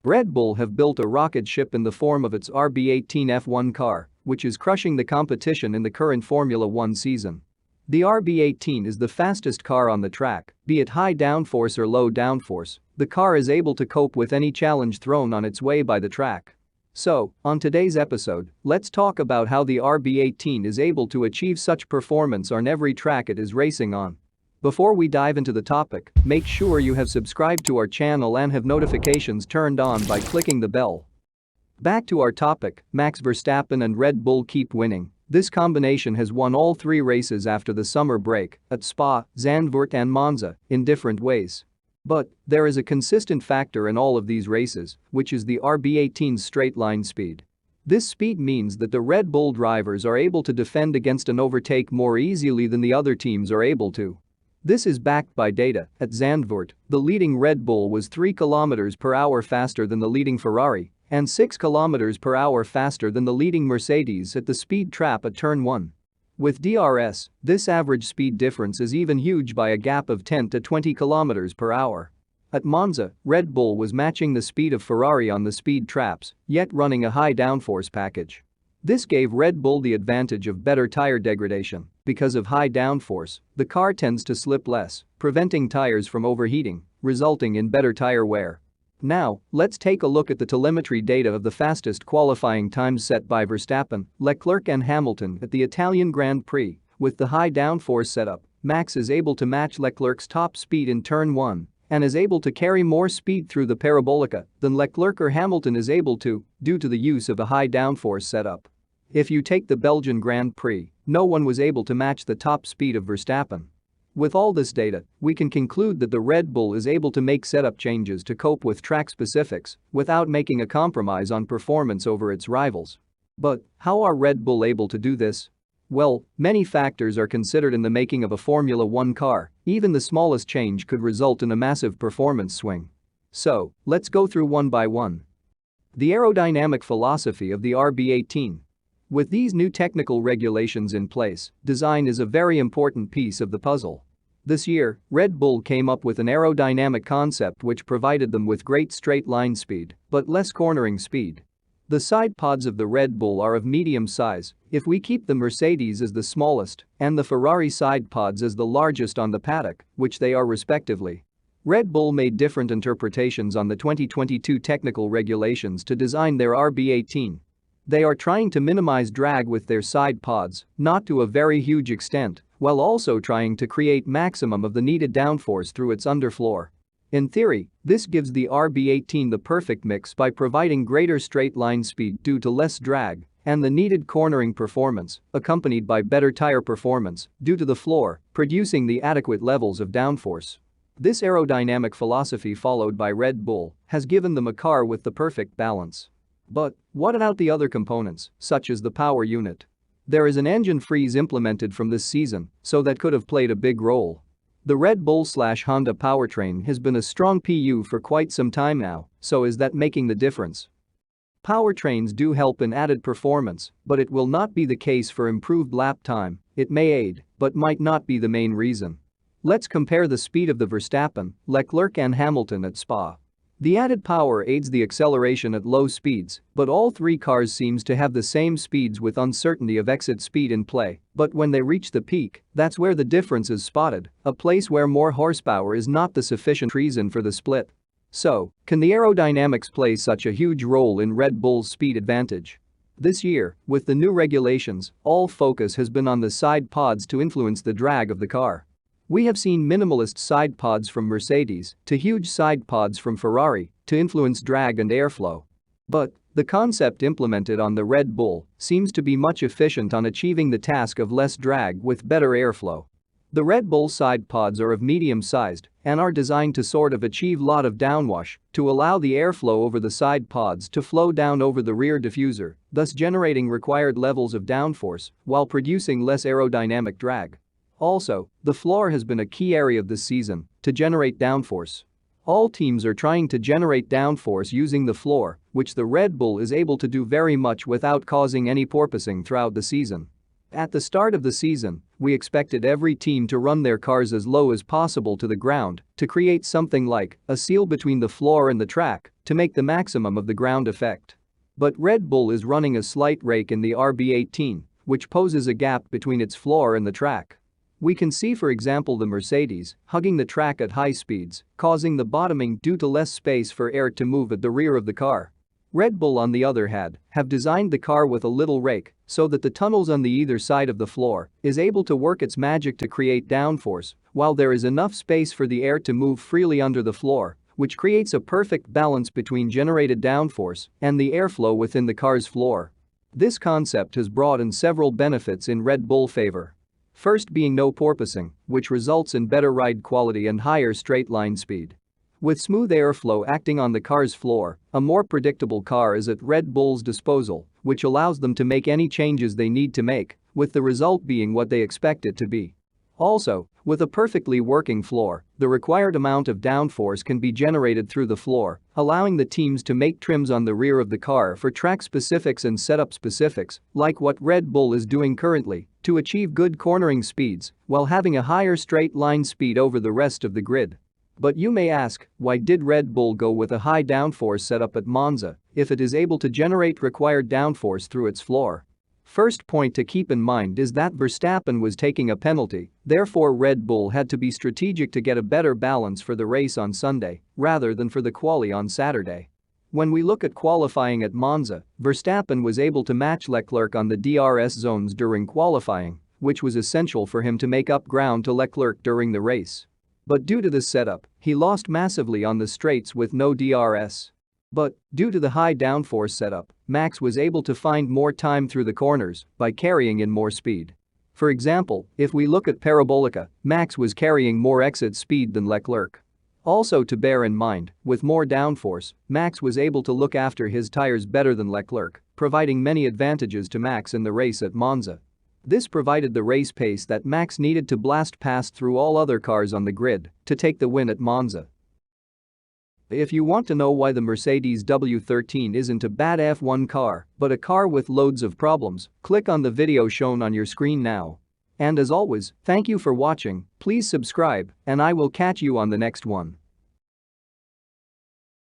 Red Bull have built a rocket ship in the form of its RB18 F1 car, which is crushing the competition in the current Formula One season. The RB18 is the fastest car on the track, be it high downforce or low downforce. The car is able to cope with any challenge thrown on its way by the track. So, on today's episode, let's talk about how the RB18 is able to achieve such performance on every track it is racing on. Before we dive into the topic, make sure you have subscribed to our channel and have notifications turned on by clicking the bell. Back to our topic, Max Verstappen and Red Bull keep winning. This combination has won all three races after the summer break at Spa, Zandvoort and Monza in different ways. But there is a consistent factor in all of these races, which is the RB18's straight line speed. This speed means that the Red Bull drivers are able to defend against an overtake more easily than the other teams are able to. This is backed by data. At Zandvoort, the leading Red Bull was 3 km/h faster than the leading Ferrari and 6 km/h faster than the leading Mercedes at the speed trap at turn 1. With DRS, this average speed difference is even huge by a gap of 10 to 20 km/h. At Monza, Red Bull was matching the speed of Ferrari on the speed traps, yet running a high downforce package. This gave Red Bull the advantage of better tire degradation. Because of high downforce, the car tends to slip less, preventing tires from overheating, resulting in better tire wear. Now, let's take a look at the telemetry data of the fastest qualifying times set by Verstappen, Leclerc and Hamilton at the Italian Grand Prix. With the high downforce setup, Max is able to match Leclerc's top speed in turn 1 and is able to carry more speed through the parabolica than Leclerc or Hamilton is able to due to the use of a high downforce setup. If you take the Belgian Grand Prix, no one was able to match the top speed of Verstappen. With all this data, we can conclude that the Red Bull is able to make setup changes to cope with track specifics without making a compromise on performance over its rivals. But how are Red Bull able to do this? Well, many factors are considered in the making of a Formula One car. Even the smallest change could result in a massive performance swing. So, let's go through one by one. The aerodynamic philosophy of the RB18. With these new technical regulations in place, design is a very important piece of the puzzle. This year, Red Bull came up with an aerodynamic concept which provided them with great straight line speed, but less cornering speed. The side pods of the Red Bull are of medium size, if we keep the Mercedes as the smallest and the Ferrari side pods as the largest on the paddock, which they are respectively. Red Bull made different interpretations on the 2022 technical regulations to design their RB18. They are trying to minimize drag with their side pods, not to a very huge extent, while also trying to create maximum of the needed downforce through its underfloor. In theory, this gives the RB18 the perfect mix by providing greater straight line speed due to less drag and the needed cornering performance, accompanied by better tire performance due to the floor, producing the adequate levels of downforce. This aerodynamic philosophy followed by Red Bull has given them a car with the perfect balance. But what about the other components, such as the power unit? There is an engine freeze implemented from this season, so that could have played a big role. The Red Bull/Honda powertrain has been a strong PU for quite some time now, so is that making the difference? Powertrains do help in added performance, but it will not be the case for improved lap time. It may aid, but might not be the main reason. Let's compare the speed of the Verstappen, Leclerc and Hamilton at Spa. The added power aids the acceleration at low speeds, but all three cars seems to have the same speeds with uncertainty of exit speed in play, but when they reach the peak, that's where the difference is spotted, a place where more horsepower is not the sufficient reason for the split. So, can the aerodynamics play such a huge role in Red Bull's speed advantage? This year, with the new regulations, all focus has been on the side pods to influence the drag of the car. We have seen minimalist side pods from Mercedes to huge side pods from Ferrari to influence drag and airflow. But the concept implemented on the Red Bull seems to be much efficient on achieving the task of less drag with better airflow. The Red Bull side pods are of medium-sized and are designed to sort of achieve lot of downwash to allow the airflow over the side pods to flow down over the rear diffuser, thus generating required levels of downforce while producing less aerodynamic drag. Also, the floor has been a key area of this season to generate downforce. All teams are trying to generate downforce using the floor, which the Red Bull is able to do very much without causing any porpoising throughout the season. At the start of the season, we expected every team to run their cars as low as possible to the ground to create something like a seal between the floor and the track to make the maximum of the ground effect. But Red Bull is running a slight rake in the RB18, which poses a gap between its floor and the track. We can see, for example, the Mercedes hugging the track at high speeds, causing the bottoming due to less space for air to move at the rear of the car. Red Bull, on the other hand, have designed the car with a little rake so that the tunnels on the either side of the floor is able to work its magic to create downforce while there is enough space for the air to move freely under the floor, which creates a perfect balance between generated downforce and the airflow within the car's floor. This concept has brought in several benefits in Red Bull's favor. First being no porpoising, which results in better ride quality and higher straight-line speed. With smooth airflow acting on the car's floor, a more predictable car is at Red Bull's disposal, which allows them to make any changes they need to make, with the result being what they expect it to be. Also, with a perfectly working floor, the required amount of downforce can be generated through the floor, allowing the teams to make trims on the rear of the car for track specifics and setup specifics, like what Red Bull is doing currently, to achieve good cornering speeds while having a higher straight line speed over the rest of the grid. But you may ask, why did Red Bull go with a high downforce setup at Monza if it is able to generate required downforce through its floor? First point to keep in mind is that Verstappen was taking a penalty, therefore Red Bull had to be strategic to get a better balance for the race on Sunday rather than for the quali on Saturday. When we look at qualifying at Monza, Verstappen was able to match Leclerc on the DRS zones during qualifying, which was essential for him to make up ground to Leclerc during the race. But due to this setup, he lost massively on the straights with no DRS. But, due to the high downforce setup, Max was able to find more time through the corners by carrying in more speed. For example, if we look at Parabolica, Max was carrying more exit speed than Leclerc. Also to bear in mind, with more downforce, Max was able to look after his tires better than Leclerc, providing many advantages to Max in the race at Monza. This provided the race pace that Max needed to blast past through all other cars on the grid to take the win at Monza. If you want to know why the Mercedes W13 isn't a bad F1 car but a car with loads of problems, click on the video shown on your screen now. And as always, thank you for watching, please subscribe, and I will catch you on the next one.